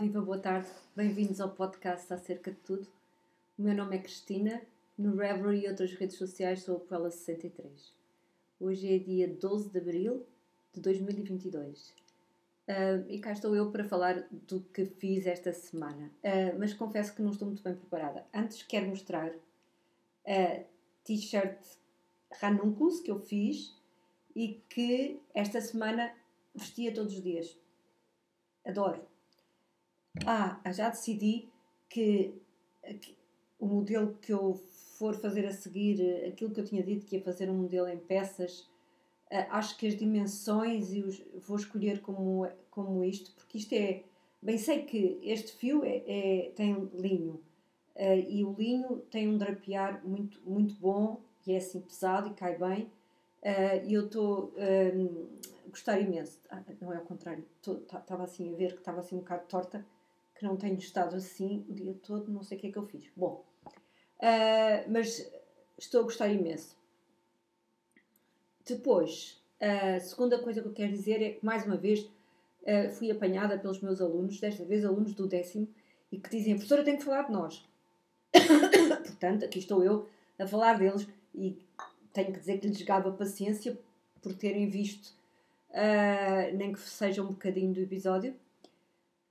viva, boa tarde. Bem-vindos ao podcast Acerca de Tudo. O meu nome é Cristina. No Reverie e outras redes sociais sou a Puela63. Hoje é dia 12 de abril de 2022. E cá estou eu para falar do que fiz esta semana. Mas confesso que não estou muito bem preparada. Antes quero mostrar a t-shirt Ranunculus que eu fiz e que esta semana vestia todos os dias. Adoro. Já decidi que o modelo que eu for fazer a seguir, aquilo que eu tinha dito que ia fazer um modelo em peças, acho que as dimensões vou escolher como isto, porque isto é... Bem sei que este fio tem linho, e o linho tem um drapear muito, muito bom, e é assim pesado e cai bem, e eu estou a gostar imenso. Não é ao contrário, estava assim a ver que estava assim um bocado torta, que não tenho estado assim o dia todo, não sei o que é que eu fiz. Bom, mas estou a gostar imenso. Depois, a segunda coisa que eu quero dizer é que, mais uma vez, fui apanhada pelos meus alunos, desta vez alunos do 10º, e que dizem: professora, tenho que falar de nós. Portanto, aqui estou eu a falar deles e tenho que dizer que lhes gabo a paciência por terem visto, nem que seja um bocadinho do episódio.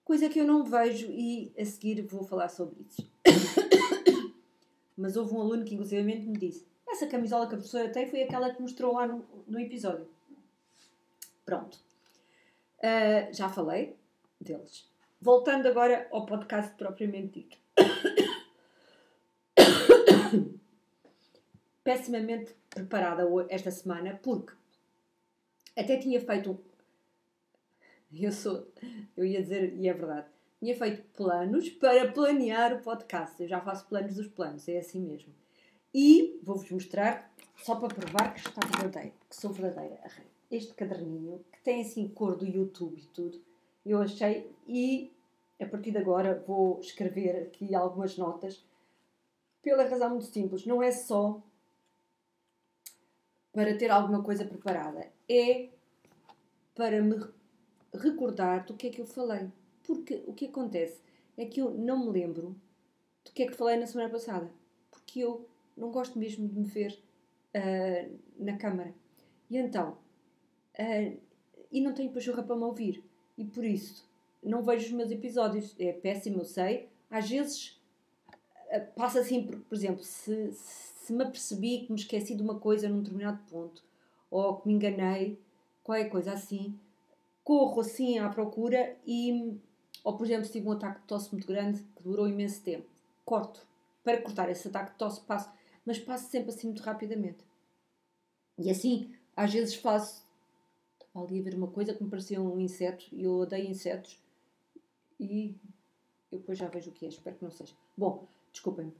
Coisa que eu não vejo e a seguir vou falar sobre isso. Mas houve um aluno que inclusivamente me disse: essa camisola que a professora tem foi aquela que mostrou lá no episódio. Pronto. Já falei deles. Voltando agora ao podcast propriamente dito. Pessimamente preparada esta semana, porque até tinha feito eu ia dizer, e é verdade, tinha feito planos para planear o podcast. Eu já faço planos dos planos, é assim mesmo. E vou-vos mostrar, só para provar que está verdadeiro, que sou verdadeira. Este caderninho, que tem assim cor do YouTube e tudo, eu achei, e a partir de agora vou escrever aqui algumas notas, pela razão muito simples, não é só para ter alguma coisa preparada, é para me recordar do que é que eu falei. Porque o que acontece é que eu não me lembro do que é que falei na semana passada. Porque eu não gosto mesmo de me ver na câmara. E então, e não tenho pachorra para me ouvir. E por isso, não vejo os meus episódios. É péssimo, eu sei. Às vezes, passa assim, por exemplo, se me apercebi que me esqueci de uma coisa num determinado ponto, ou que me enganei, qualquer coisa assim, corro assim à procura ou por exemplo, se tive um ataque de tosse muito grande que durou imenso tempo, corto. Para cortar esse ataque de tosse mas passo sempre assim muito rapidamente. E assim, às vezes faço, estava ali a ver uma coisa que me parecia um inseto e eu odeio insetos e eu depois já vejo o que é, espero que não seja. Bom, desculpem-me.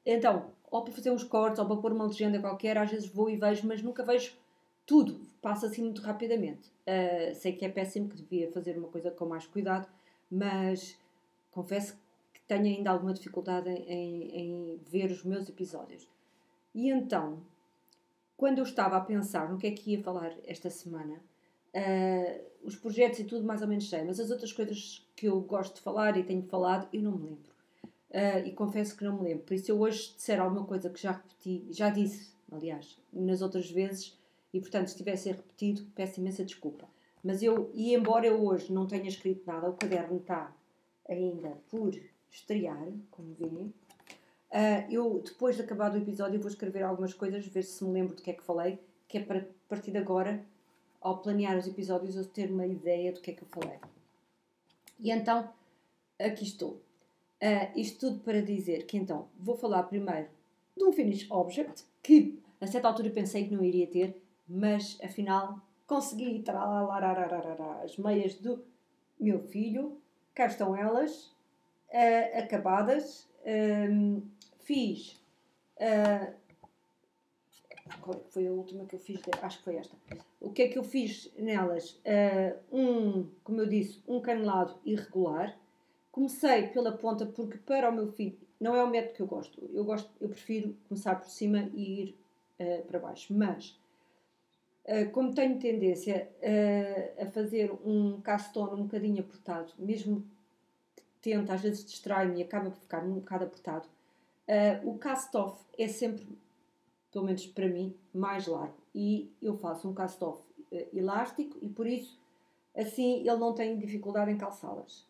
Então, ou para fazer uns cortes ou para pôr uma legenda qualquer, às vezes vou e vejo, mas nunca vejo tudo, passa assim muito rapidamente. Sei que é péssimo, que devia fazer uma coisa com mais cuidado, mas confesso que tenho ainda alguma dificuldade em ver os meus episódios. E então, quando eu estava a pensar no que é que ia falar esta semana, os projetos e tudo mais ou menos sei, mas as outras coisas que eu gosto de falar e tenho falado, eu não me lembro. E confesso que não me lembro. Por isso, eu hoje disser alguma coisa que já repeti, já disse, aliás, nas outras vezes, e portanto, se tivesse repetido, peço imensa desculpa. Mas embora eu hoje não tenha escrito nada, o caderno está ainda por estrear, como veem. Eu, depois de acabar o episódio, vou escrever algumas coisas, ver se me lembro do que é que falei, que é para, a partir de agora, ao planear os episódios, eu ter uma ideia do que é que eu falei. E então, aqui estou. Isto tudo para dizer que, então, vou falar primeiro de um Finish Object, que a certa altura pensei que não iria ter, mas, afinal, consegui as meias do meu filho. Cá estão elas, acabadas. Fiz... qual foi a última que eu fiz? Acho que foi esta. O que é que eu fiz nelas? Como eu disse, um canelado irregular. Comecei pela ponta porque para o meu filho não é o método que eu gosto. Eu prefiro começar por cima e ir para baixo. Mas, como tenho tendência a fazer um castone um bocadinho apertado, mesmo tento, às vezes distrai-me e acaba por ficar um bocado apertado. O cast-off é sempre, pelo menos para mim, mais largo. E eu faço um cast-off elástico e por isso, assim, ele não tem dificuldade em calçá-las.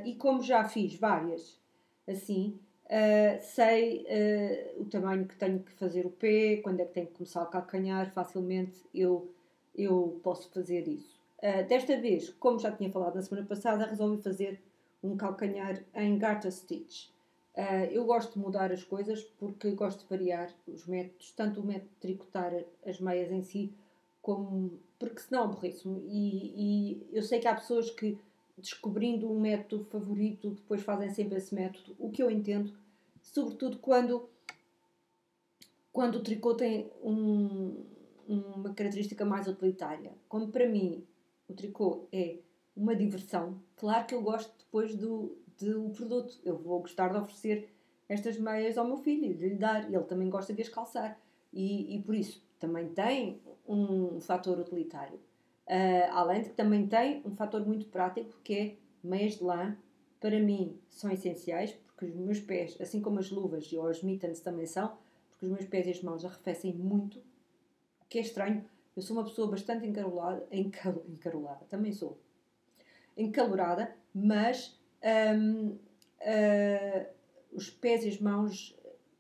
E como já fiz várias, assim, sei o tamanho que tenho que fazer o pé, quando é que tenho que começar a calcanhar, facilmente eu posso fazer isso. Desta vez, como já tinha falado na semana passada, resolvi fazer um calcanhar em garter stitch. Eu gosto de mudar as coisas porque gosto de variar os métodos, tanto o método de tricotar as meias em si, como porque senão aborreço-me. E eu sei que há pessoas que, descobrindo um método favorito, depois fazem sempre esse método, o que eu entendo, sobretudo quando o tricô tem uma característica mais utilitária. Como para mim o tricô é uma diversão, claro que eu gosto depois do produto. Eu vou gostar de oferecer estas meias ao meu filho e de lhe dar. Ele também gosta de as calçar. E por isso também tem um fator utilitário. Além de que também tem um fator muito prático, que é meias de lã. Para mim são essenciais, porque os meus pés, assim como as luvas e as mittens também são, porque os meus pés e as mãos arrefecem muito, o que é estranho. Eu sou uma pessoa bastante encarolada, também sou encalorada, mas os pés e as mãos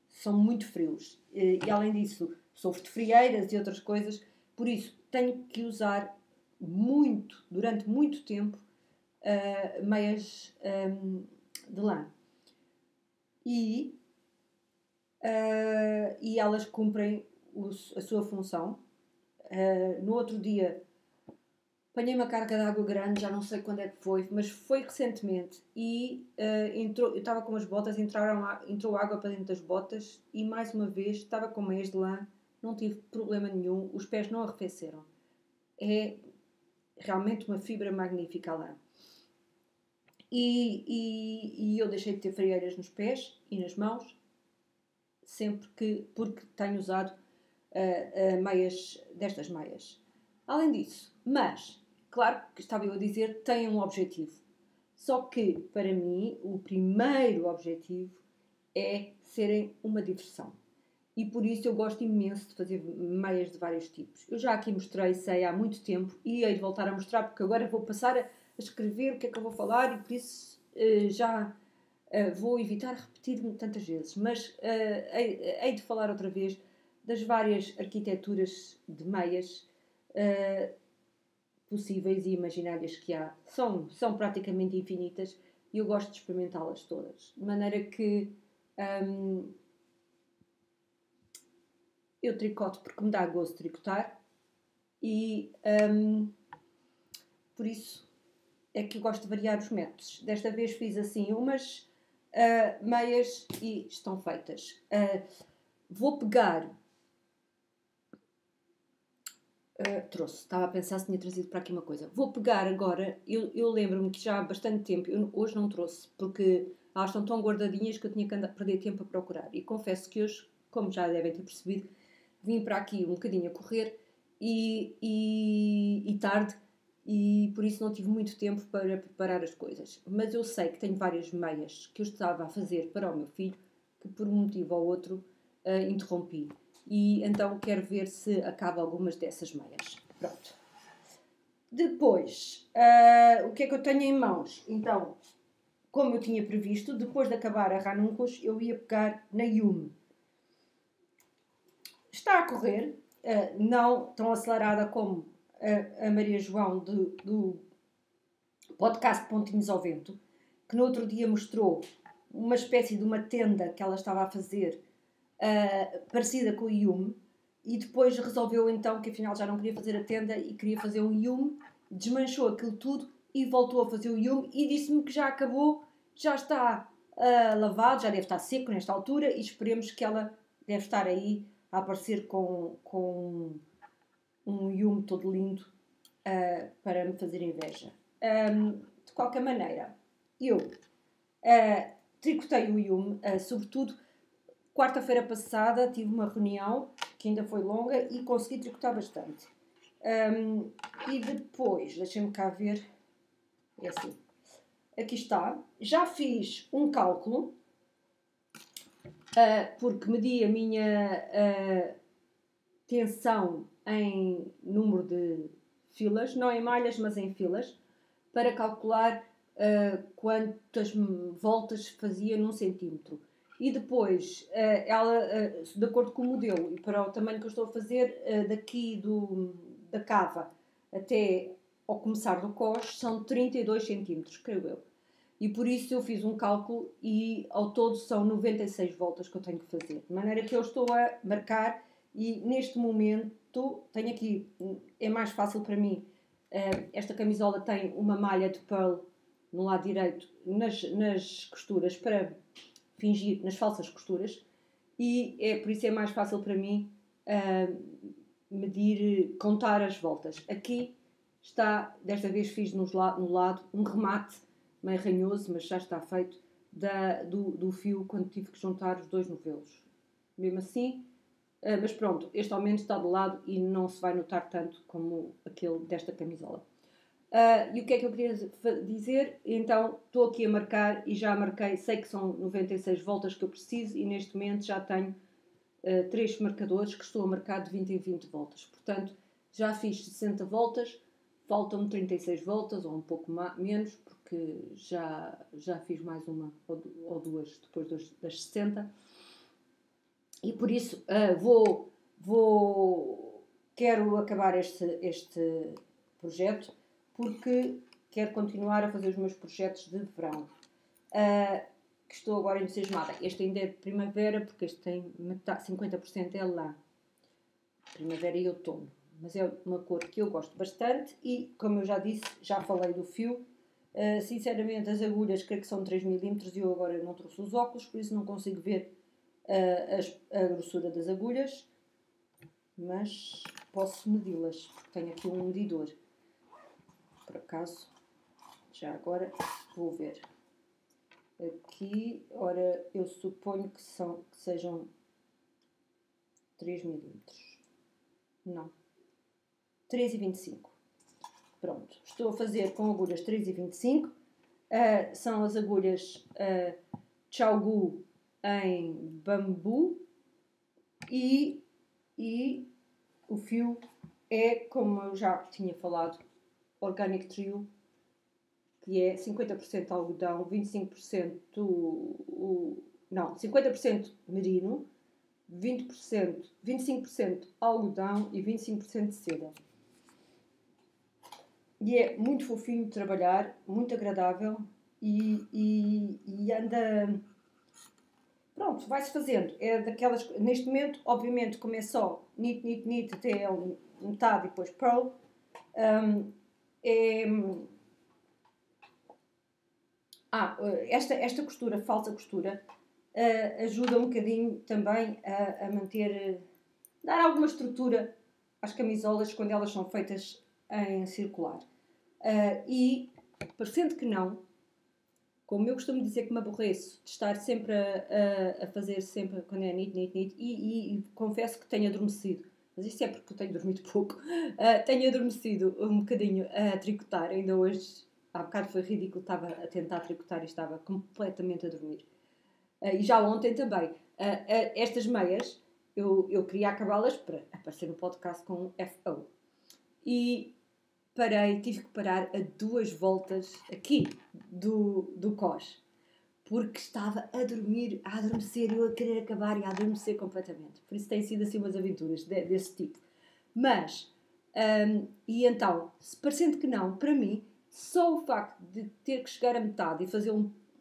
são muito frios. E além disso, sofro de frieiras e outras coisas, por isso tenho que usar durante muito tempo, meias de lã. E elas cumprem a sua função. No outro dia apanhei uma carga de água grande, já não sei quando é que foi, mas foi recentemente e eu estava com as botas, entrou água para dentro das botas e mais uma vez estava com meias de lã, não tive problema nenhum, os pés não arrefeceram. É realmente uma fibra magnífica a lã. E eu deixei de ter frieiras nos pés e nas mãos, porque tenho usado destas meias. Além disso, mas, claro que estava eu a dizer, tem um objetivo. Só que, para mim, o primeiro objetivo é serem uma diversão. E por isso eu gosto imenso de fazer meias de vários tipos. Eu já aqui mostrei, sei, há muito tempo, e hei de voltar a mostrar, porque agora vou passar a escrever o que é que eu vou falar, e por isso já vou evitar repetir-me tantas vezes. Mas hei de falar outra vez das várias arquiteturas de meias possíveis e imaginárias que há. São praticamente infinitas e eu gosto de experimentá-las todas. De maneira que eu tricoto porque me dá gosto de tricotar e por isso é que eu gosto de variar os métodos. Desta vez fiz assim umas meias e estão feitas. Vou pegar... estava a pensar se tinha trazido para aqui uma coisa. Vou pegar agora, eu lembro-me que já há bastante tempo, eu hoje não trouxe, porque elas estão tão guardadinhas que eu tinha que perder tempo a procurar. E confesso que hoje, como já devem ter percebido, vim para aqui um bocadinho a correr e tarde, e por isso não tive muito tempo para preparar as coisas. Mas eu sei que tenho várias meias que eu estava a fazer para o meu filho, que por um motivo ou outro interrompi. E então quero ver se acaba algumas dessas meias. Pronto. Depois, o que é que eu tenho em mãos? Então, como eu tinha previsto, depois de acabar a Ranuncos, eu ia pegar na Yume. Está a correr, não tão acelerada como a Maria João do podcast Pontinhos ao Vento, que no outro dia mostrou uma espécie de uma tenda que ela estava a fazer parecida com o Yume, e depois resolveu então que afinal já não queria fazer a tenda e queria fazer um Yume, desmanchou aquilo tudo e voltou a fazer o Yume e disse-me que já acabou, já está lavado, já deve estar seco nesta altura e esperemos que ela deve estar aí a aparecer com um Yume todo lindo para me fazer inveja. De qualquer maneira, eu tricotei o Yume, sobretudo quarta-feira passada tive uma reunião que ainda foi longa e consegui tricotar bastante. E depois, deixem-me cá ver, é assim, aqui está. Já fiz um cálculo, porque medi a minha tensão em número de filas, não em malhas, mas em filas, para calcular quantas voltas fazia num centímetro. E depois, ela, de acordo com o modelo e para o tamanho que eu estou a fazer, daqui da cava até ao começar do cós, são 32 centímetros, creio eu. E por isso eu fiz um cálculo e ao todo são 96 voltas que eu tenho que fazer. De maneira que eu estou a marcar e neste momento tenho aqui, é mais fácil para mim, esta camisola tem uma malha de pearl no lado direito nas costuras para fingir, nas falsas costuras, e por isso é mais fácil para mim medir, contar as voltas. Aqui está, desta vez fiz no lado um remate meio ranhoso, mas já está feito, do fio quando tive que juntar os dois novelos. Mesmo assim, mas pronto, este aumento está de lado e não se vai notar tanto como aquele desta camisola. E o que é que eu queria dizer? Então, estou aqui a marcar e já marquei, sei que são 96 voltas que eu preciso e neste momento já tenho 3 marcadores que estou a marcar de 20 em 20 voltas. Portanto, já fiz 60 voltas, faltam-me 36 voltas ou um pouco menos, porque já fiz mais uma ou duas depois das 60. E por isso quero acabar este projeto porque quero continuar a fazer os meus projetos de verão. Que estou agora entusiasmada. Este ainda é de primavera, porque este tem 50% é lã. Primavera e outono. Mas é uma cor que eu gosto bastante e, como eu já disse, já falei do fio. Sinceramente, as agulhas creio que são 3 mm e eu agora não trouxe os óculos, por isso não consigo ver a grossura das agulhas. Mas posso medi-las, porque tenho aqui um medidor. Por acaso, já agora vou ver. Aqui, ora, eu suponho que sejam 3 mm. Não. 3,25. Pronto. Estou a fazer com agulhas 3,25. São as agulhas Chaogu em bambu. E o fio é, como eu já tinha falado, Organic Trio, que é 50% algodão, 50% merino, 25% algodão e 25% seda. E é muito fofinho de trabalhar, muito agradável e anda... Pronto, vai-se fazendo. É daquelas... Neste momento, obviamente, como é só knit até metade e depois pearl, esta costura, falsa costura, ajuda um bocadinho também a manter, dar alguma estrutura às camisolas quando elas são feitas em circular. E, parecendo que não, como eu costumo dizer que me aborreço de estar sempre a fazer sempre quando é knit, e confesso que tenho adormecido, mas isso é porque eu tenho dormido pouco, tenho adormecido um bocadinho a tricotar, ainda hoje, há bocado foi ridículo, estava a tentar tricotar e estava completamente a dormir. E já ontem também. Estas meias, eu queria acabá-las para aparecer no podcast com um FO. E tive que parar a 2 voltas aqui do cós. Porque estava a dormir, a adormecer, eu a querer acabar e a adormecer completamente. Por isso têm sido assim umas aventuras desse tipo. Mas, e então, parecendo que não, para mim, só o facto de ter que chegar a metade e fazer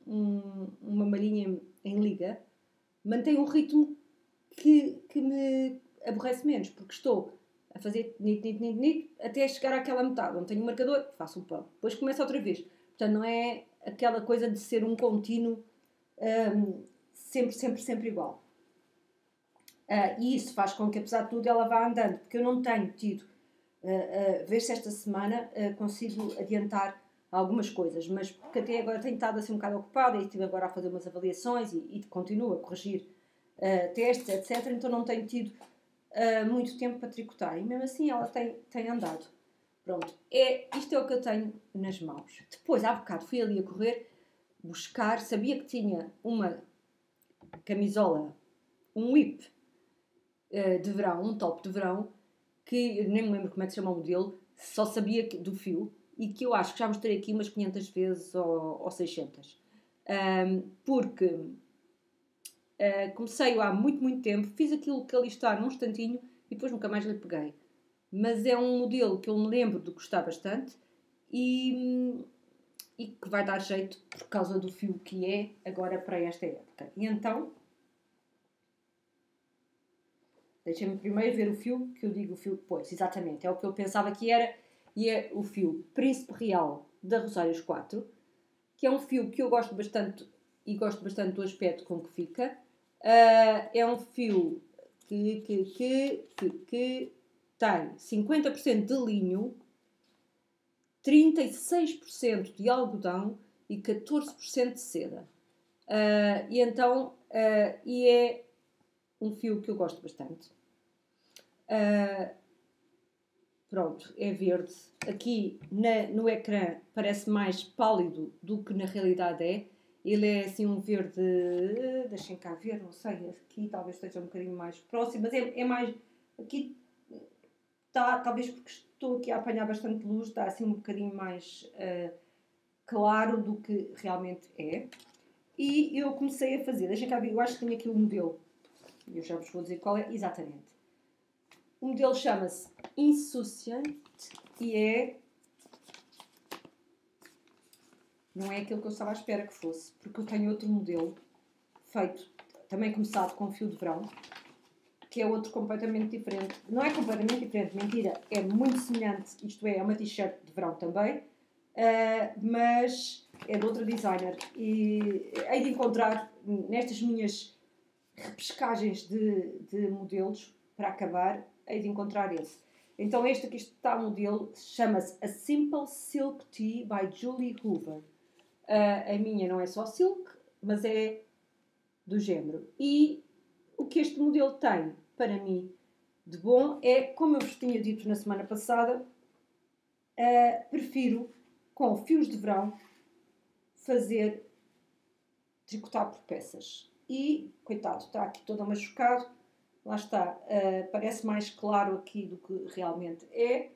uma malhinha em liga, mantém um ritmo que me aborrece menos, porque estou a fazer knit, até chegar àquela metade, onde tenho um marcador, faço um pão. Depois começo outra vez. Portanto, não é aquela coisa de ser um contínuo sempre igual. E isso faz com que, apesar de tudo, ela vá andando, porque eu não tenho tido, ver se esta semana consigo adiantar algumas coisas, mas porque até agora tenho estado assim um bocado ocupada e estive agora a fazer umas avaliações e continuo a corrigir testes, etc. Então não tenho tido muito tempo para tricotar e mesmo assim ela tem andado. Pronto, isto é o que eu tenho nas mãos. Depois, há bocado, fui ali a correr, buscar, sabia que tinha uma camisola, um whip de verão, um top de verão, que eu nem me lembro como é que se chama o modelo, só sabia do fio, e que eu acho que já mostrei aqui umas 500 vezes ou 600. Porque comecei há muito, muito tempo, fiz aquilo que ali está num instantinho e depois nunca mais lhe peguei. Mas é um modelo que eu me lembro de gostar bastante e que vai dar jeito por causa do fio que é agora para esta época. E então, deixem-me primeiro ver o fio, que eu digo o fio, pois, exatamente, é o que eu pensava que era, e é o fio Príncipe Real da Rosários 4, que é um fio que eu gosto bastante e gosto bastante do aspecto com que fica. É um fio que tem 50% de linho, 36% de algodão e 14% de seda. E então, é um fio que eu gosto bastante. Pronto, é verde. Aqui no ecrã parece mais pálido do que na realidade é. Ele é assim um verde, deixem cá ver, não sei, aqui talvez esteja um bocadinho mais próximo, mas é mais, aqui está, talvez porque estou aqui a apanhar bastante luz, está assim um bocadinho mais claro do que realmente é. E eu comecei a fazer, deixem cá ver, eu acho que tenho aqui o modelo, eu já vos vou dizer qual é exatamente. O modelo chama-se Insouciant e não é aquilo que eu estava à espera que fosse, porque eu tenho outro modelo feito, também começado com fio de verão, que é outro completamente diferente. Não é completamente diferente, mentira, é muito semelhante, isto é uma t-shirt de verão também, mas é de outra designer. E hei de encontrar nestas minhas repescagens de modelos, para acabar, hei de encontrar esse. Então este aqui está o modelo, chama-se A Simple Silk Tee by Julie Hoover. A minha não é só silk, mas é do género. E o que este modelo tem, para mim, de bom, é, como eu vos tinha dito na semana passada, prefiro, com fios de verão, fazer tricotar por peças. E, coitado, está aqui todo machucado, lá está, parece mais claro aqui do que realmente é.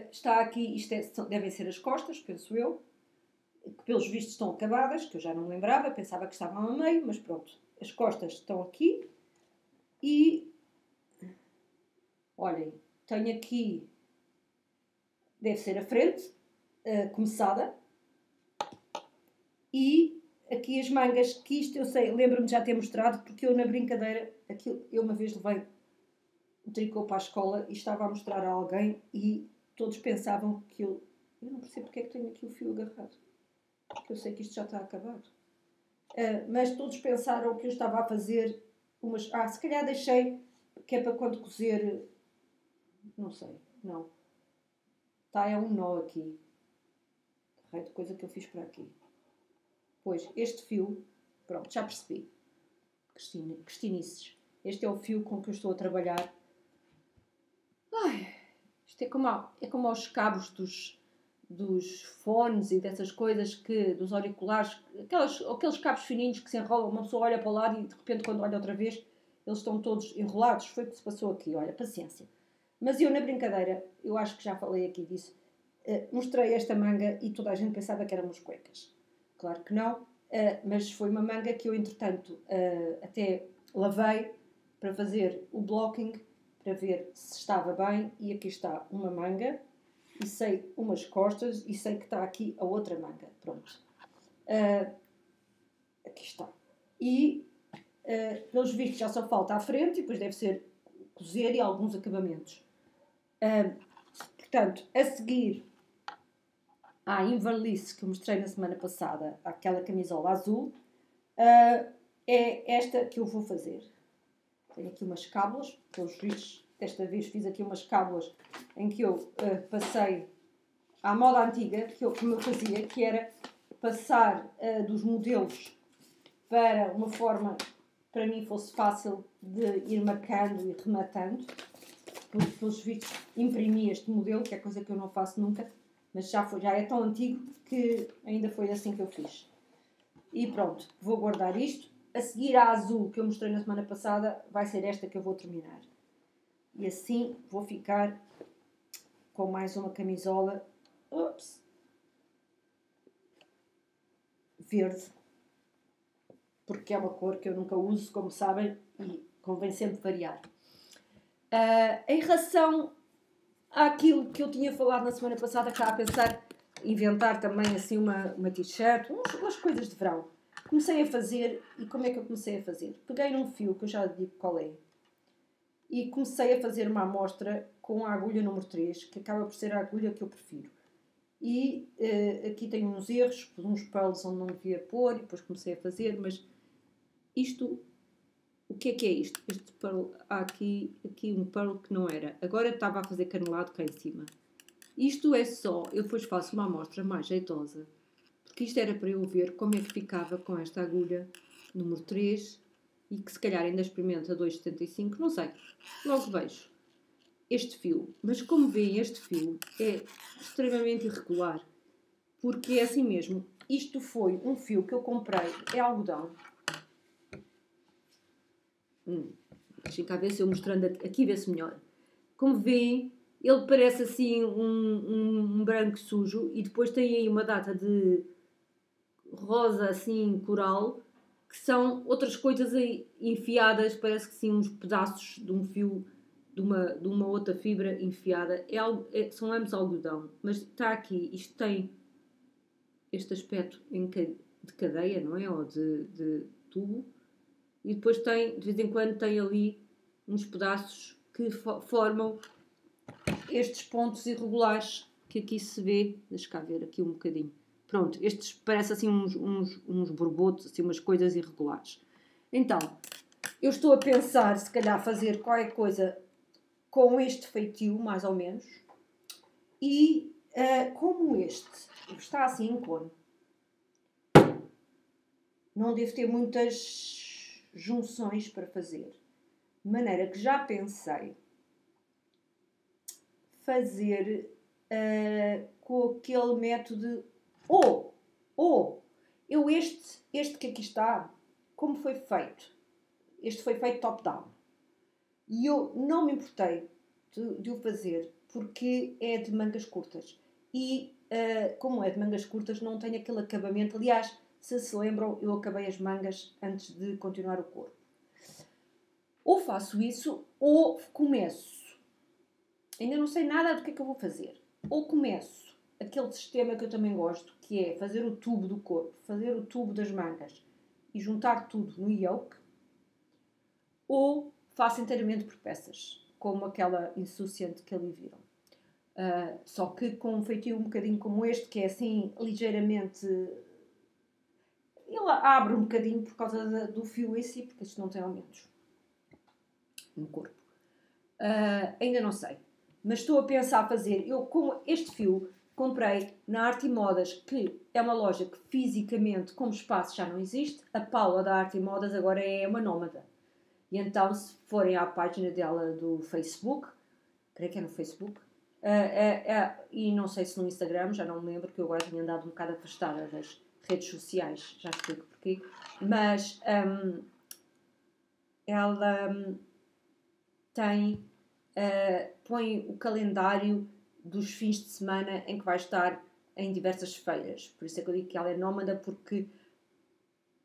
Está aqui, devem ser as costas, penso eu, que pelos vistos estão acabadas, que eu já não me lembrava, pensava que estavam a meio, mas pronto, as costas estão aqui e olhem, tenho aqui, deve ser a frente, começada, e aqui as mangas, que isto eu sei, lembro-me de já ter mostrado, porque eu na brincadeira, eu uma vez levei um tricô para a escola e estava a mostrar a alguém e todos pensavam que eu não percebo porque é que tenho aqui o fio agarrado, porque eu sei que isto já está acabado. Mas todos pensaram que eu estava a fazer umas... se calhar deixei, que é para quando cozer... Não sei, não. É um nó aqui. Que raio de coisa que eu fiz para aqui. Pois, este fio... Pronto, já percebi. Cristinices. Este é o fio com que eu estou a trabalhar. Isto é como aos cabos dos fones e dessas coisas, dos auriculares, aqueles cabos fininhos que se enrolam, uma pessoa olha para o lado e de repente quando olha outra vez eles estão todos enrolados. Foi o que se passou aqui, olha, paciência. Mas eu na brincadeira, eu acho que já falei aqui disso, mostrei esta manga e toda a gente pensava que éramos cuecas. Claro que não, mas foi uma manga que eu entretanto até lavei para fazer o blocking, para ver se estava bem, e aqui está uma manga, e sei umas costas, e sei que está aqui a outra manga. Pronto. Aqui está. E, pelos vistos, já só falta à frente, e depois deve ser cozer e alguns acabamentos. Portanto, a seguir à Inverlice, que eu mostrei na semana passada, aquela camisola azul, é esta que eu vou fazer. Tenho aqui umas cábulas, pelos vistos, desta vez fiz aqui umas cábulas em que eu passei à moda antiga, como eu fazia, que era passar dos modelos para uma forma, para mim, fosse fácil de ir marcando e rematando. pelos vistos, imprimi este modelo, que é coisa que eu não faço nunca, mas já é tão antigo que ainda foi assim que eu fiz. E pronto, vou guardar isto. A seguir à azul que eu mostrei na semana passada, vai ser esta que eu vou terminar. E assim vou ficar com mais uma camisola verde, porque é uma cor que eu nunca uso, como sabem, e convém sempre variar. Em relação àquilo que eu tinha falado na semana passada, estava a pensar inventar também assim uma t-shirt, umas coisas de verão. Comecei a fazer, e como é que eu comecei a fazer? Peguei num fio, que eu já digo qual é, e comecei a fazer uma amostra com a agulha número 3, que acaba por ser a agulha que eu prefiro. E aqui tenho uns erros, uns pearls onde não devia pôr, e depois comecei a fazer, mas isto, o que é isto? Este pearl, há aqui um pearl que não era. Agora estava a fazer canelado cá em cima. Isto é só, eu depois faço uma amostra mais jeitosa, porque isto era para eu ver como é que ficava com esta agulha número 3 e que se calhar ainda experimenta 2,75, não sei, logo vejo este fio. Mas como veem, este fio é extremamente irregular, porque é assim mesmo. Isto foi um fio que eu comprei, é algodão. Deixem cá ver se eu mostrando aqui, vê-se melhor. Como veem, ele parece assim um branco sujo e depois tem aí uma data de rosa assim coral, que são outras coisas aí enfiadas, parece que sim, uns pedaços de um fio de uma outra fibra enfiada. São ambos algodão, mas está aqui, isto tem este aspecto de cadeia, não é? Ou de tubo, e depois tem, de vez em quando tem ali uns pedaços que formam estes pontos irregulares que aqui se vê. Deixa cá ver aqui um bocadinho. Pronto, estes parecem assim uns borbotos, assim umas coisas irregulares. Então, eu estou a pensar se calhar fazer qualquer coisa com este feitio, mais ou menos. E como este está assim em cone, não devo ter muitas junções para fazer. De maneira que já pensei fazer com aquele método eu este que aqui está, como foi feito? Este foi feito top-down. E eu não me importei de o fazer porque é de mangas curtas. E como é de mangas curtas, não tem aquele acabamento. Aliás, se lembram, eu acabei as mangas antes de continuar o corpo. Ou faço isso, ou começo. Ainda não sei nada do que é que eu vou fazer. Ou começo aquele sistema que eu também gosto, que é fazer o tubo do corpo, fazer o tubo das mangas e juntar tudo no yoke. Ou faço inteiramente por peças, como aquela insouciante que ali viram. Só que com um feitio um bocadinho como este, que é assim ligeiramente... Ele abre um bocadinho por causa do fio em si, porque isto não tem aumentos no corpo. Ainda não sei. Mas estou a pensar fazer... Eu, com este fio, comprei na Arte e Modas, que é uma loja que fisicamente, como espaço, já não existe. A Paula da Arte e Modas agora é uma nómada. E então, se forem à página dela do Facebook, creio que é no Facebook, e não sei se no Instagram, já não me lembro, que eu agora tenho andado um bocado afastada das redes sociais, já explico porquê, mas ela tem, põe o calendário dos fins de semana em que vai estar em diversas feiras. Por isso é que eu digo que ela é nómada, porque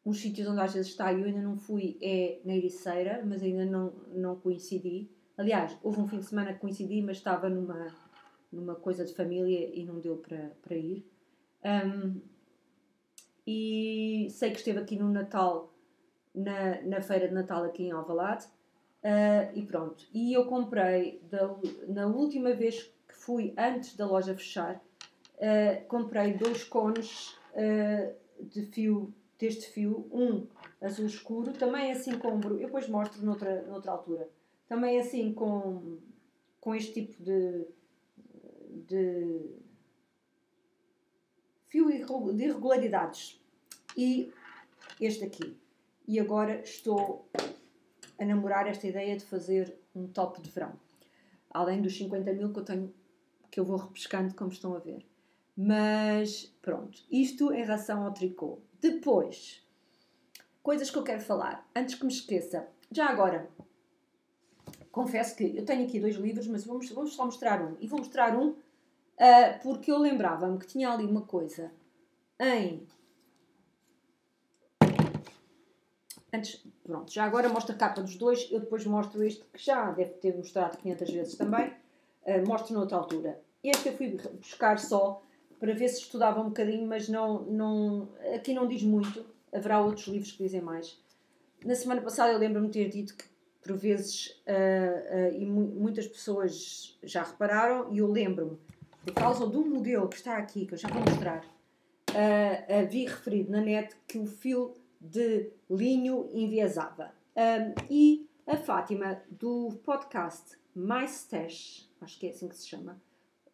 uns sítios onde às vezes está, eu ainda não fui, é na Ericeira, mas ainda não coincidi. Aliás, houve um fim de semana que coincidi, mas estava numa coisa de família e não deu para ir. E sei que esteve aqui no Natal, na feira de Natal aqui em Alvalade. E pronto. E eu comprei, na última vez que fui, antes da loja fechar, comprei 2 cones de fio, deste fio, um azul escuro, também assim com... Eu depois mostro noutra altura. Também assim com este tipo de fio de irregularidades. E este aqui. E agora estou a namorar esta ideia de fazer um top de verão. além dos 50 mil que eu tenho, que eu vou repescando, como estão a ver. Mas, pronto, isto em relação ao tricô. Depois, coisas que eu quero falar, antes que me esqueça. Já agora, confesso que eu tenho aqui 2 livros, mas vamos só mostrar um. E vou mostrar um porque eu lembrava-me que tinha ali uma coisa em... Antes, pronto, já agora mostro a capa dos 2, eu depois mostro este que já deve ter mostrado 500 vezes também, mostro noutra altura. Este eu fui buscar só para ver se estudava um bocadinho, mas aqui não diz muito, haverá outros livros que dizem mais. Na semana passada eu lembro-me de ter dito que por vezes, e muitas pessoas já repararam, e eu lembro-me, por causa de um modelo que está aqui, que eu já vou mostrar, vi referido na net que o fio de linho enviesava. E a Fátima, do podcast My Stash, acho que é assim que se chama,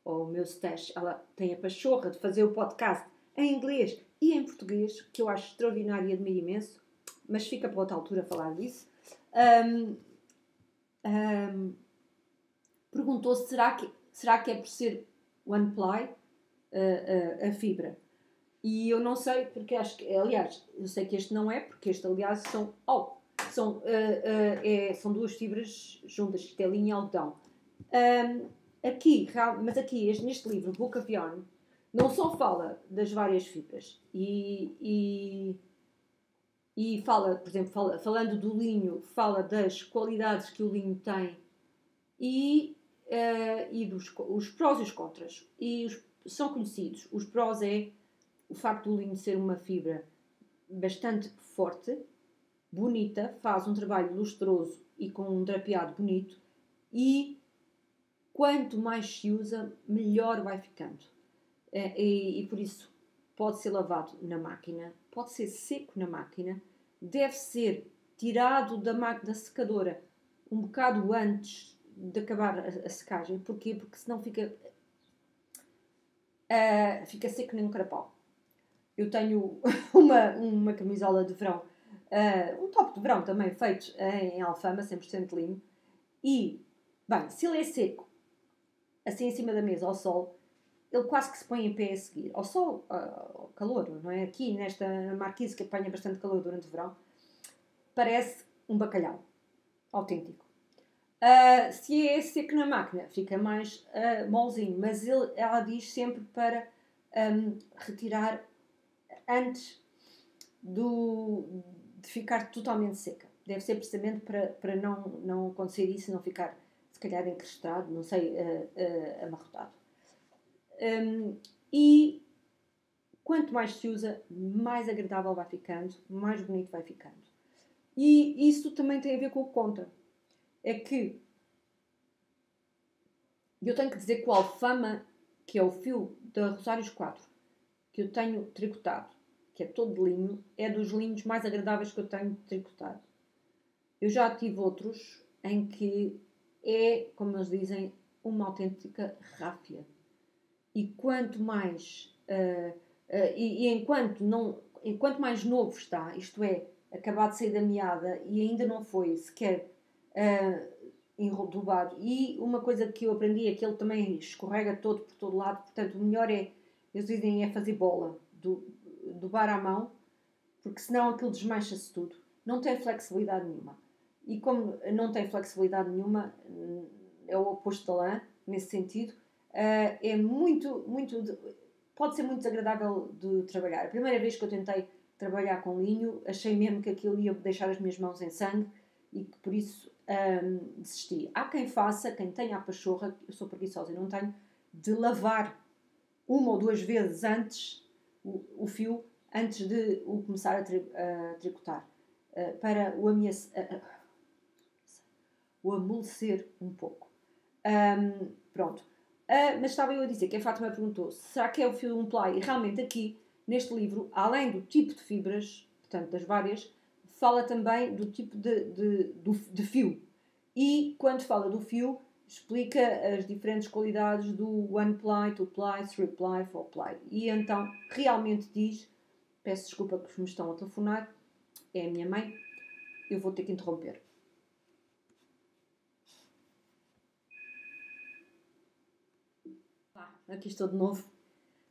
ou o meu Stash, ela tem a pachorra de fazer o podcast em inglês e em português, que eu acho extraordinário e admiro imenso, mas fica para outra altura falar disso. Perguntou será que é por ser one ply a fibra. E eu não sei, porque acho que, aliás, eu sei que este não é, porque este, aliás, são 2 fibras juntas, isto é linha e algodão. Mas aqui, neste livro, Book of Yarn, não só fala das várias fibras e fala, por exemplo, falando do linho, fala das qualidades que o linho tem e os prós e os contras. São conhecidos. Os prós é o facto do linho ser uma fibra bastante forte, bonita, faz um trabalho lustroso e com um drapeado bonito, e quanto mais se usa, melhor vai ficando. E por isso pode ser lavado na máquina, pode ser seco na máquina, deve ser tirado da secadora um bocado antes de acabar a secagem. Porquê? Porque senão fica seco nem um carapau. Eu tenho uma camisola de verão, um top de verão também, feito em alfama, 100% linho. E, bem, se ele é seco, assim em cima da mesa, ao sol, ele quase que se põe em pé a seguir. Ao sol, ao calor, não é? Aqui, nesta marquise que apanha bastante calor durante o verão, parece um bacalhau autêntico. Se é seco na máquina, fica mais molzinho. Mas ela diz sempre para retirar antes de ficar totalmente seca. Deve ser precisamente para não acontecer isso, não ficar, se calhar, encrustado, não sei, amarrotado. E quanto mais se usa, mais agradável vai ficando, mais bonito vai ficando. E isso também tem a ver com o que conta. É que eu tenho que dizer que o alfama, que é o fio da Rosários 4, que eu tenho tricotado, que é todo de linho, é dos linhos mais agradáveis que eu tenho tricotado. Eu já tive outros em que é, como eles dizem, uma autêntica ráfia. E quanto mais... enquanto mais novo está, isto é, acabado de sair da meada e ainda não foi sequer enrodubado, e uma coisa que eu aprendi é que ele também escorrega todo por todo lado, portanto o melhor é, eles dizem, é fazer bola do bar à mão, porque senão aquilo desmancha-se tudo, não tem flexibilidade nenhuma. E como não tem flexibilidade nenhuma, é o oposto da lã nesse sentido, é pode ser muito desagradável de trabalhar. A primeira vez que eu tentei trabalhar com linho, achei mesmo que aquilo ia deixar as minhas mãos em sangue e que por isso desisti. Há quem faça, quem tenha a pachorra, eu sou preguiçosa e não tenho, de lavar 1 ou 2 vezes antes o fio, antes de o começar a tricotar, para o amolecer um pouco. Pronto. Mas estava eu a dizer que a Fátima perguntou, será que é o fio de um ply? E realmente aqui, neste livro, além do tipo de fibras, portanto das várias, fala também do tipo de fio. E quando fala do fio, explica as diferentes qualidades do one ply, two ply, three ply, four ply. E então realmente diz, peço desculpa que me estão a telefonar, é a minha mãe, eu vou ter que interromper. aqui estou de novo.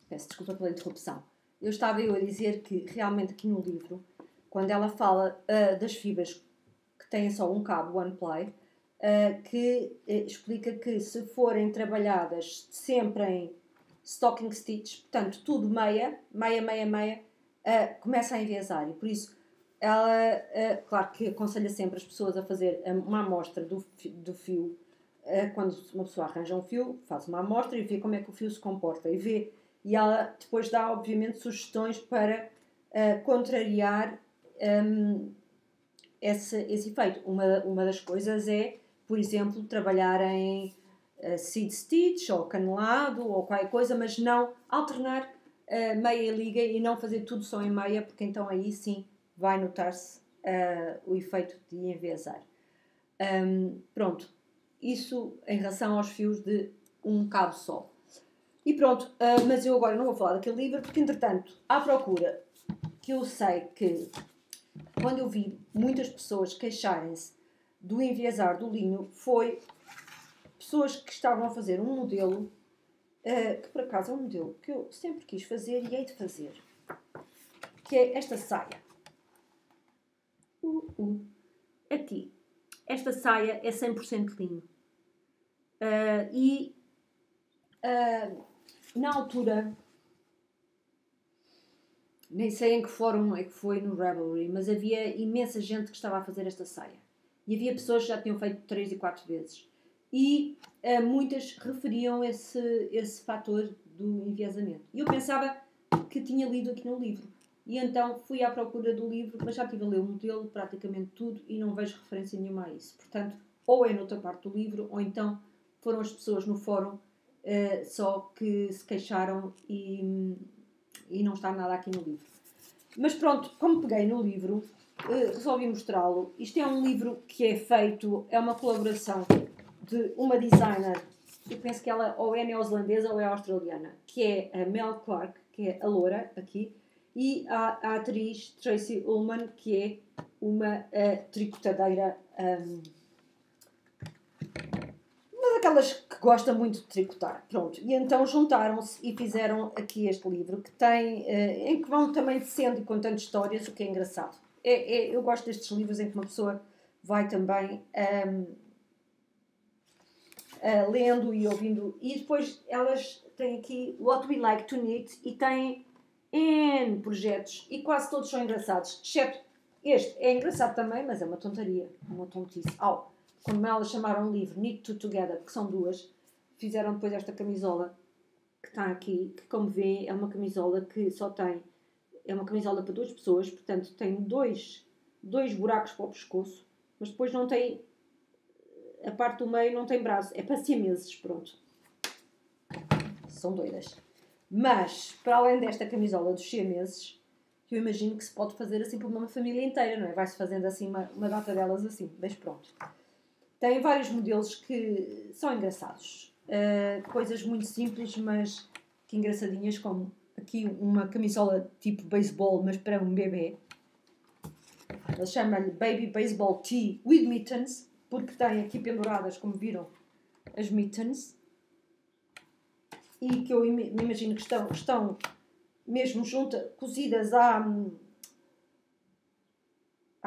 Peço desculpa pela interrupção. Eu estava a dizer que realmente aqui no livro, quando ela fala das fibras que têm só um cabo, one ply, que explica que se forem trabalhadas sempre em stocking stitch, portanto tudo meia, começa a enviesar. E por isso ela, claro que aconselha sempre as pessoas a fazer uma amostra do fio. Quando uma pessoa arranja um fio, faz uma amostra e vê como é que o fio se comporta e ela depois dá obviamente sugestões para contrariar esse efeito. Uma das coisas é, por exemplo, trabalhar em seed stitch ou canelado ou qualquer coisa, mas não alternar meia e liga e não fazer tudo só em meia, porque então aí sim vai notar-se o efeito de enviesar. Pronto, isso em relação aos fios de um cabo só. E pronto, mas eu agora não vou falar daquele livro, porque entretanto, à procura, que eu sei que quando eu vi muitas pessoas queixarem-se do enviesar do linho, foi pessoas que estavam a fazer um modelo, que por acaso é um modelo que eu sempre quis fazer e hei de fazer, que é esta saia. Aqui. Esta saia é 100% linho. Na altura, nem sei em que fórum é que foi no Ravelry, mas havia imensa gente que estava a fazer esta saia. E havia pessoas que já tinham feito 3 e 4 vezes. E muitas referiam esse fator do enviesamento. E eu pensava que tinha lido aqui no livro. E então fui à procura do livro, mas já estive a ler o modelo, praticamente tudo, e não vejo referência nenhuma a isso. Portanto, ou é noutra parte do livro, ou então foram as pessoas no fórum só que se queixaram e não está nada aqui no livro. Mas pronto, como peguei no livro, resolvi mostrá-lo. Isto é um livro que é feito, é uma colaboração de uma designer, eu penso que ela ou é neozelandesa ou é australiana, que é a Mel Clark, que é a loura aqui, e a atriz Tracy Ullman, que é uma tricotadeira, uma daquelas que gosta muito de tricotar. Pronto. E então juntaram-se e fizeram aqui este livro, que tem, em que vão também descendo e contando histórias, o que é engraçado. Eu gosto destes livros em que uma pessoa vai também lendo e ouvindo. E depois elas têm aqui What We Like to Knit e têm N projetos e quase todos são engraçados, exceto este. É engraçado também, mas é uma tontaria, uma tontice. Como elas chamaram o livro Knit Two Together, que são duas, fizeram depois esta camisola que está aqui, que como vêem é uma camisola que só tem, é uma camisola para duas pessoas, portanto tem dois buracos para o pescoço, mas depois não tem, a parte do meio não tem braço, é para siameses, pronto. São doidas. Mas, para além desta camisola dos siameses, eu imagino que se pode fazer assim por uma família inteira, não é? Vai-se fazendo assim uma data delas assim, mas pronto. Tem vários modelos que são engraçados. Coisas muito simples, mas que engraçadinhas, como aqui uma camisola tipo baseball, mas para um bebê. Ele chama-lhe Baby Baseball Tee with Mittens, porque tem aqui penduradas, como viram, as mittens. E que eu me imagino que estão mesmo cozidas à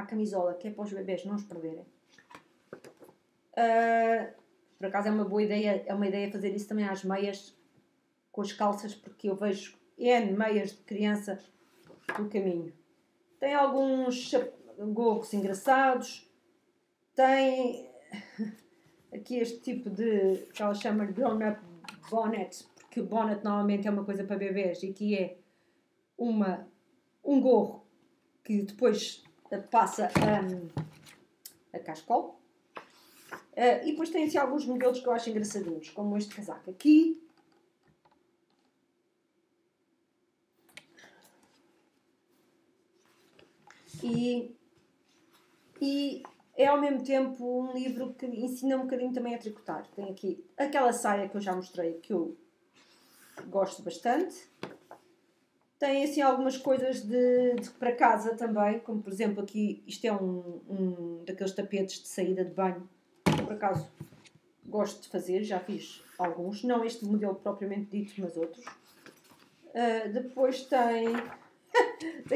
camisola, que é para os bebés não os perderem. Por acaso é uma boa ideia, fazer isso também às meias com as calças, porque eu vejo N meias de criança no caminho. Tem alguns gorros engraçados, tem aqui este tipo de, que ela chama de grown-up bonnet, porque o bonnet normalmente é uma coisa para bebés e que é um gorro que depois passa a cascol. E depois tem assim alguns modelos que eu acho engraçadinhos, como este casaco aqui. E é ao mesmo tempo um livro que ensina um bocadinho também a tricotar. Tem aqui aquela saia que eu já mostrei, que eu gosto bastante. Tem assim algumas coisas de para casa também, como por exemplo aqui, isto é um daqueles tapetes de saída de banho. Por acaso gosto de fazer, já fiz alguns, não este modelo propriamente dito, mas outros. Depois tem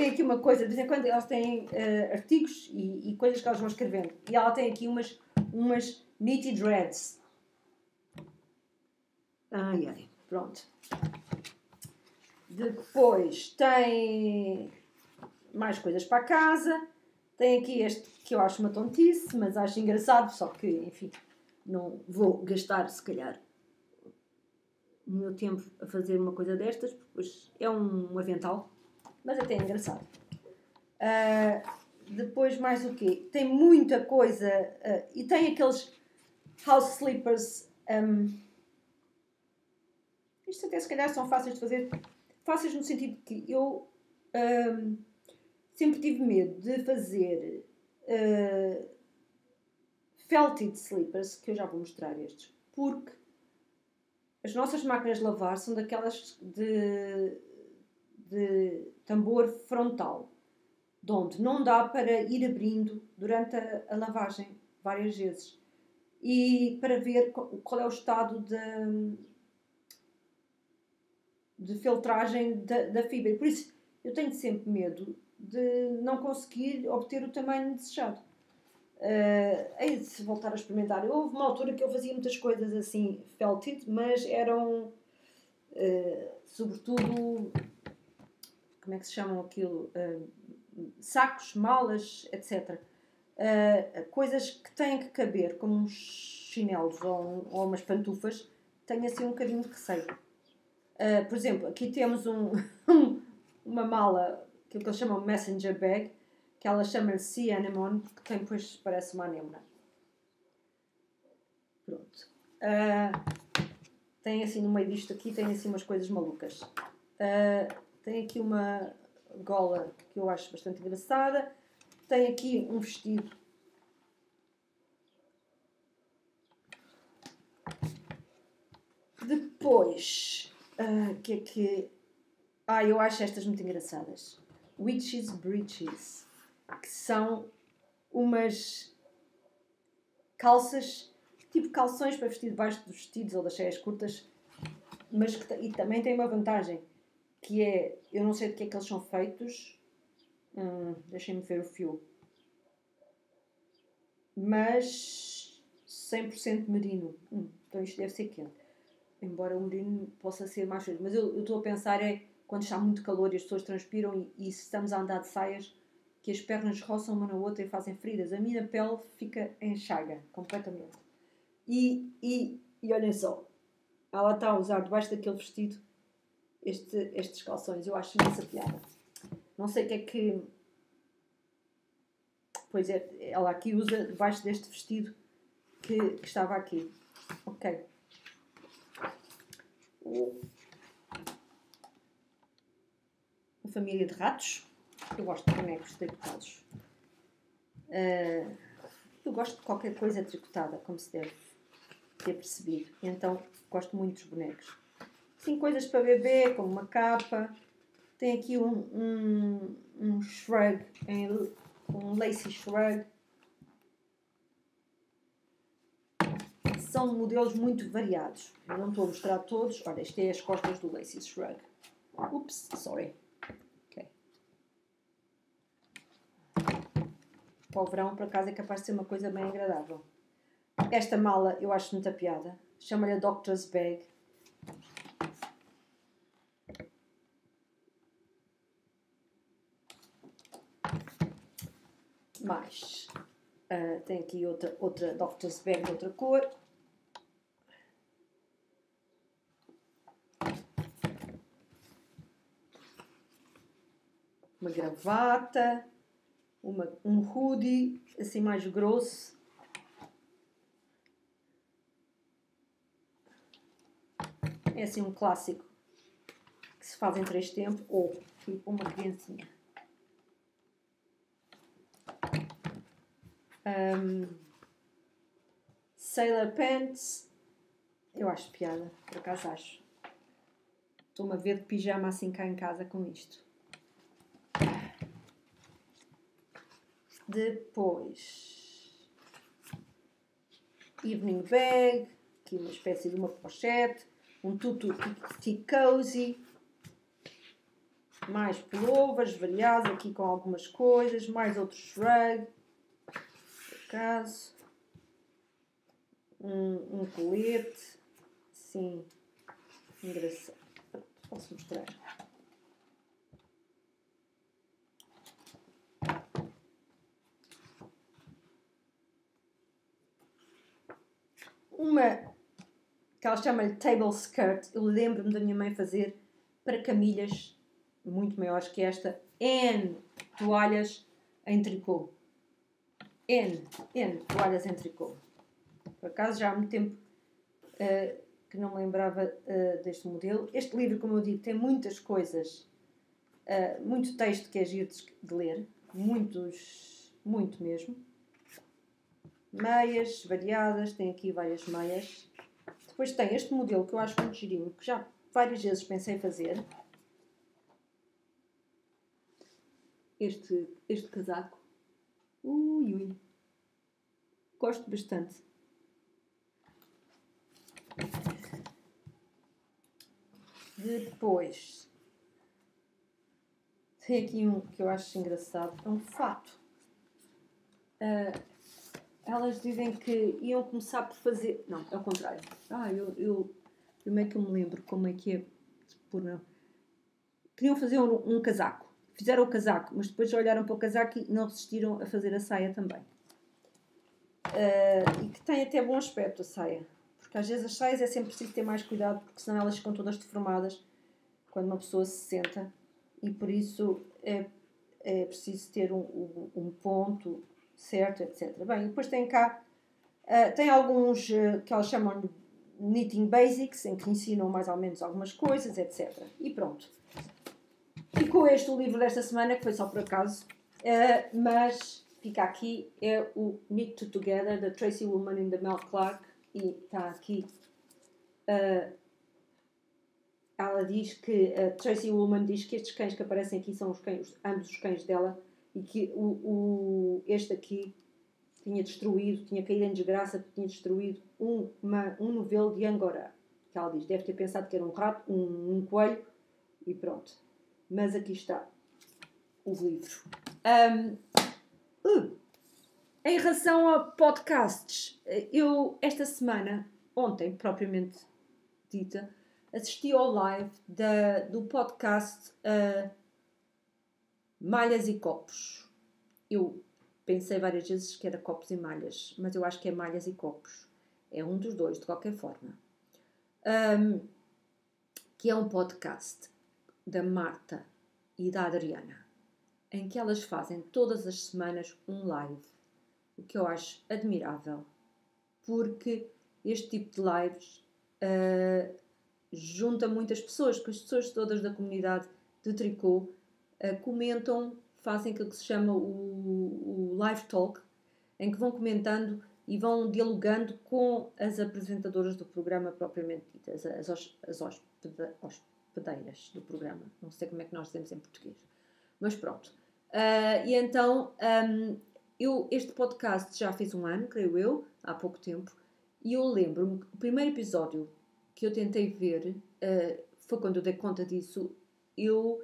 aqui uma coisa, de vez em quando elas têm artigos e coisas que elas vão escrevendo. E ela tem aqui umas knitted dreads. Pronto. Depois tem mais coisas para a casa. Tem aqui este que eu acho uma tontice, mas acho engraçado, só que, enfim, não vou gastar, se calhar, o meu tempo a fazer uma coisa destas, porque depois é um avental, mas até é engraçado. Depois mais o quê? Tem muita coisa, e tem aqueles house slippers, isto até se calhar são fáceis de fazer, fáceis no sentido que eu sempre tive medo de fazer felted slippers, que eu já vou mostrar estes, porque as nossas máquinas de lavar são daquelas de tambor frontal, de onde não dá para ir abrindo durante a lavagem várias vezes e para ver qual é o estado de filtragem da fibra. Por isso eu tenho sempre medo de não conseguir obter o tamanho desejado. Hei de voltar a experimentar. Houve uma altura que eu fazia muitas coisas assim felted, mas eram sobretudo, como é que se chamam aquilo? Sacos, malas, etc. Coisas que têm que caber, como uns chinelos ou umas pantufas, tenho assim um bocadinho de receio. Por exemplo, aqui temos uma mala que eles chamam messenger bag, que ela chama-lhe Sea Anemone, porque tem, depois parece uma anemone. Pronto. Tem assim no meio disto aqui, tem assim umas coisas malucas. Tem aqui uma gola que eu acho bastante engraçada. Tem aqui um vestido. Depois, que é que... eu acho estas muito engraçadas. Witches Breeches, que são umas calças, tipo calções para vestir debaixo dos vestidos ou das saias curtas, mas e também tem uma vantagem, que é, eu não sei de que é que eles são feitos, deixem-me ver o fio, mas 100% merino. Então isto deve ser quente, embora o merino possa ser mais frio, mas eu estou a pensar quando está muito calor e as pessoas transpiram e se estamos a andar de saias, que as pernas roçam uma na outra e fazem feridas. A minha pele fica em chaga, completamente. E olhem só, ela está a usar debaixo daquele vestido estes calções. Eu acho imensa piada. Não sei o que é que... Pois é, ela aqui usa debaixo deste vestido que estava aqui. Ok. Uma família de ratos. Eu gosto de bonecos tricotados. Eu gosto de qualquer coisa tricotada, como se deve ter percebido. Então, gosto muito dos bonecos. Sim, coisas para bebê, como uma capa. Tem aqui um shrug, um lacy shrug. São modelos muito variados. Eu não estou a mostrar todos. Olha, isto é as costas do lacy shrug. Ups, sorry. Ok. Para o verão, por acaso, é capaz de ser uma coisa bem agradável. Esta mala eu acho muita piada. Chama-lhe a Doctor's Bag. Mais. Tem aqui outra Doctor's Bag de outra cor. Uma gravata. Um hoodie, assim mais grosso. É assim um clássico que se faz em 3 tempos, ou tipo uma criancinha. Sailor Pants, eu acho piada, por acaso acho. Estou-me a ver de pijama assim cá em casa com isto. Depois, evening bag, aqui uma espécie de uma pochete, um tutu tea cozy, mais pullovers variados aqui com algumas coisas, mais outro shrug, por acaso, um colete, sim, engraçado, posso mostrar. Uma que ela chama-lhe table skirt, eu lembro-me da minha mãe fazer para camilhas muito maiores que esta, N toalhas em tricô. N toalhas em tricô. Por acaso já há muito tempo que não me lembrava deste modelo. Este livro, como eu digo, tem muitas coisas, muito texto que é giro de ler, muito mesmo. Meias variadas, tem aqui várias meias. Depois tem este modelo que eu acho muito girinho, que já várias vezes pensei em fazer. Este casaco. Ui. Gosto bastante. Depois tem aqui um que eu acho engraçado. É um fato. Elas dizem que iam começar por fazer... Não, é o contrário. Primeiro que eu me lembro como é que é... Queriam fazer um casaco. Fizeram o casaco, mas depois olharam para o casaco e não resistiram a fazer a saia também. E que tem até bom aspecto a saia. Porque às vezes as saias é sempre preciso ter mais cuidado, porque senão elas ficam todas deformadas quando uma pessoa se senta. E por isso é preciso ter um ponto certo, etc. Bem, depois tem cá... tem alguns que elas chamam de knitting basics, em que ensinam mais ou menos algumas coisas, etc. E pronto. Ficou este o livro desta semana, que foi só por acaso, mas fica aqui, é o Knit to Together, da Tracy Woolman e da Mel Clark, e está aqui, ela diz que, a Tracy Woolman diz que estes cães que aparecem aqui são ambos os cães dela, e que este aqui tinha caído em desgraça, porque tinha destruído um novelo de Angora, que ela diz, deve ter pensado que era um rato, um coelho, e pronto. Mas aqui está o livro. Em relação a podcasts, eu esta semana, ontem propriamente dita, assisti ao live do podcast Malhas e Copos. Eu pensei várias vezes que era Copos e Malhas, mas eu acho que é Malhas e Copos. É um dos dois, de qualquer forma. Que é um podcast da Marta e da Adriana, em que elas fazem todas as semanas um live, o que eu acho admirável, porque este tipo de lives junta muitas pessoas, porque as pessoas todas da comunidade de tricô comentam, fazem aquilo que se chama o live talk, em que vão comentando e vão dialogando com as apresentadoras do programa propriamente ditas, as hospedeiras do programa. Não sei como é que nós dizemos em português. Mas pronto. E então, este podcast já fez um ano, creio eu, há pouco tempo, e eu lembro-me que o primeiro episódio que eu tentei ver, foi quando eu dei conta disso, eu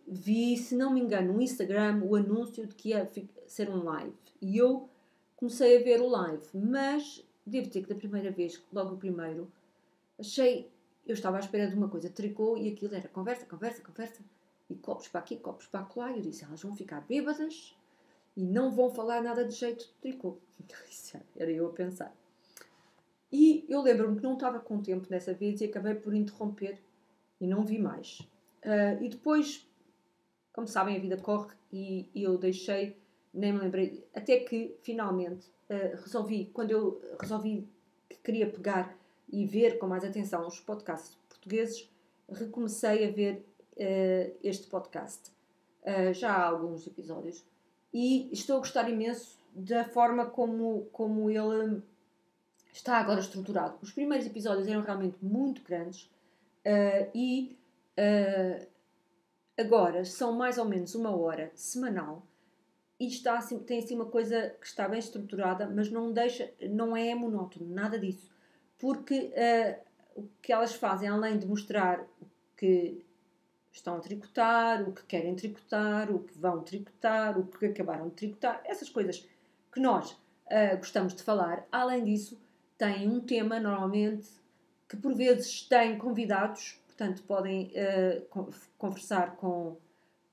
vi, se não me engano, no Instagram, o anúncio de que ia ser um live. E eu comecei a ver o live, mas devo dizer que da primeira vez, logo o primeiro, eu estava à espera de uma coisa, tricô, e aquilo era conversa, e copos para aqui, copos para lá, e eu disse, elas vão ficar bêbadas e não vão falar nada de jeito de tricô. Isso era eu a pensar. E eu lembro-me que não estava com tempo dessa vez e acabei por interromper e não vi mais. E depois, como sabem, a vida corre e eu deixei, nem me lembrei, até que finalmente quando eu resolvi que queria pegar e ver com mais atenção os podcasts portugueses, recomecei a ver este podcast. Já há alguns episódios e estou a gostar imenso da forma como ele está agora estruturado. Os primeiros episódios eram realmente muito grandes e agora são mais ou menos 1 hora semanal e tem assim uma coisa que está bem estruturada, mas não é monótono, nada disso. porque o que elas fazem, além de mostrar o que estão a tricotar, o que querem tricotar, o que vão tricotar, o que acabaram de tricotar, essas coisas que nós gostamos de falar, além disso, têm um tema, normalmente, que por vezes têm convidados, portanto, podem conversar com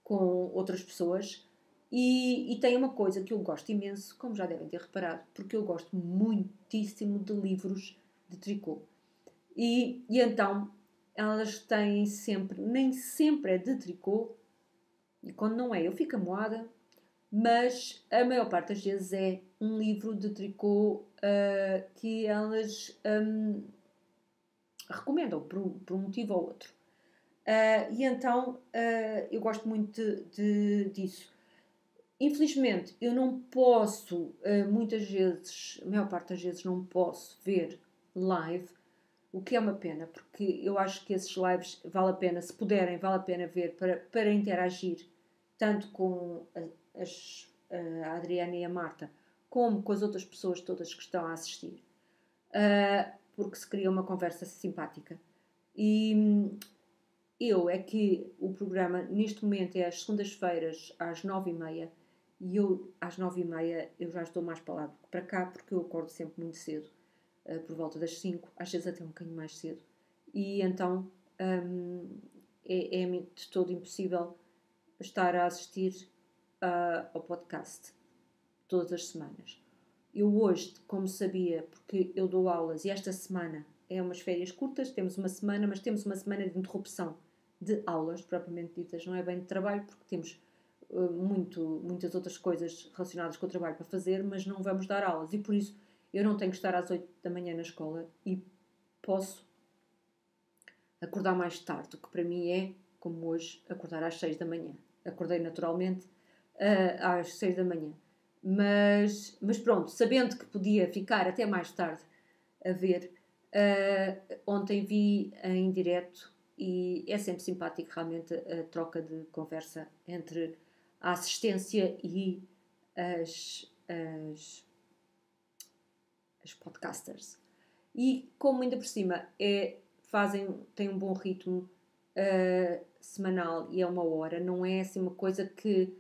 outras pessoas. E tem uma coisa que eu gosto imenso, como já devem ter reparado, porque eu gosto muitíssimo de livros de tricô. E então elas têm sempre, nem sempre é de tricô, e quando não é eu fico amoada, mas a maior parte das vezes é um livro de tricô que elas recomendam por um motivo ou outro. E então eu gosto muito disso. Infelizmente, eu não posso, muitas vezes, a maior parte das vezes, não posso ver live, o que é uma pena, porque eu acho que esses lives vale a pena, se puderem, vale a pena ver para interagir, tanto com a Adriana e a Marta, como com as outras pessoas todas que estão a assistir, porque se cria uma conversa simpática. E é que o programa, neste momento, é às segundas-feiras, às 9h30, e eu, às 9h30, eu já estou mais para lá do que para cá, porque eu acordo sempre muito cedo, por volta das 5, às vezes até um bocadinho mais cedo. E então é de todo impossível estar a assistir ao podcast todas as semanas. Eu hoje, como sabia, porque eu dou aulas, e esta semana é umas férias curtas, temos uma semana, mas temos uma semana de interrupção de aulas, propriamente ditas, não é bem de trabalho, porque temos muitas outras coisas relacionadas com o trabalho para fazer, mas não vamos dar aulas, e por isso eu não tenho que estar às 8 da manhã na escola e posso acordar mais tarde, o que para mim é, como hoje, acordar às 6 da manhã. Acordei naturalmente às 6 da manhã. Mas pronto, sabendo que podia ficar até mais tarde a ver, ontem vi em direto e é sempre simpático realmente a troca de conversa entre a assistência e as podcasters. E como ainda por cima têm um bom ritmo semanal e é 1 hora, não é assim uma coisa que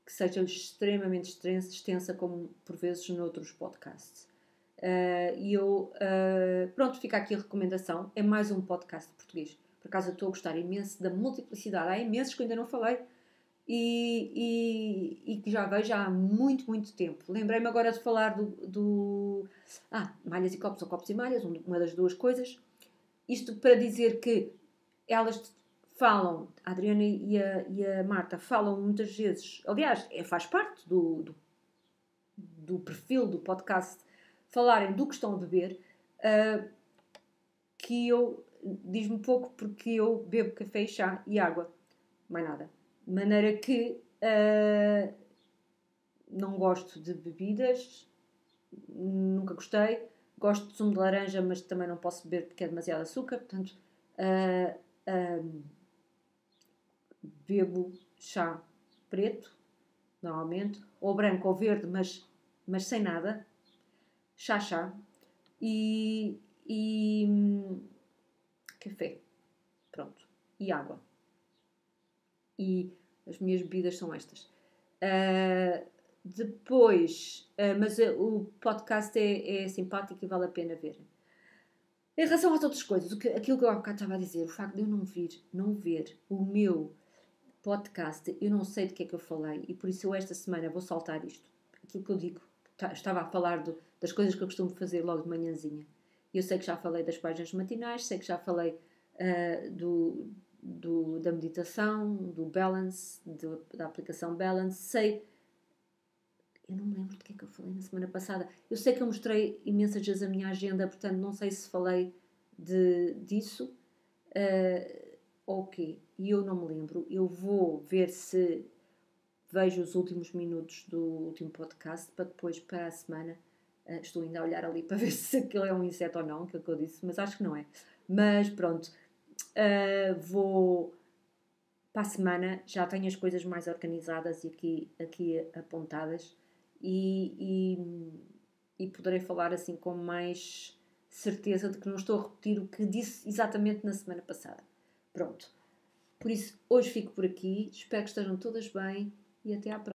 seja extremamente extensa como por vezes noutros podcasts. Pronto, fica aqui a recomendação. É mais um podcast de português. Por acaso eu estou a gostar imenso da multiplicidade. Há imensos que eu ainda não falei e que já vejo há muito, muito tempo. Lembrei-me agora de falar do malhas e copos ou copos e malhas, uma das duas coisas. Isto para dizer que elas falam, a Adriana e a Marta falam muitas vezes, aliás, faz parte do perfil do podcast, falarem do que estão a beber, que eu diz-me pouco porque eu bebo café e chá e água, mais nada. De maneira que não gosto de bebidas, nunca gostei. Gosto de sumo de laranja, mas também não posso beber porque é demasiado açúcar. Portanto, bebo chá preto, normalmente, ou branco ou verde, mas sem nada. Chá. E café. Pronto. E água. E as minhas bebidas são estas. Depois, mas o podcast é simpático e vale a pena ver. Em relação às outras coisas, aquilo que eu há bocado estava a dizer, o facto de eu não ver o meu podcast, eu não sei de que é que eu falei e por isso eu esta semana vou saltar isto. Aquilo que eu digo, estava a falar das coisas que eu costumo fazer logo de manhãzinha. Eu sei que já falei das páginas matinais, sei que já falei da meditação, do balance, da aplicação balance, sei... Eu não me lembro do que é que eu falei na semana passada. Eu sei que eu mostrei imensas vezes a minha agenda, portanto não sei se falei disso ou o quê. E eu não me lembro. Eu vou ver se vejo os últimos minutos do último podcast para depois, para a semana, estou ainda a olhar ali para ver se aquilo é um inseto ou não, aquilo que eu disse, mas acho que não é. Mas pronto, vou... Para a semana já tenho as coisas mais organizadas e aqui apontadas e poderei falar assim com mais certeza de que não estou a repetir o que disse exatamente na semana passada. Pronto. Por isso, hoje fico por aqui. Espero que estejam todas bem e até à próxima.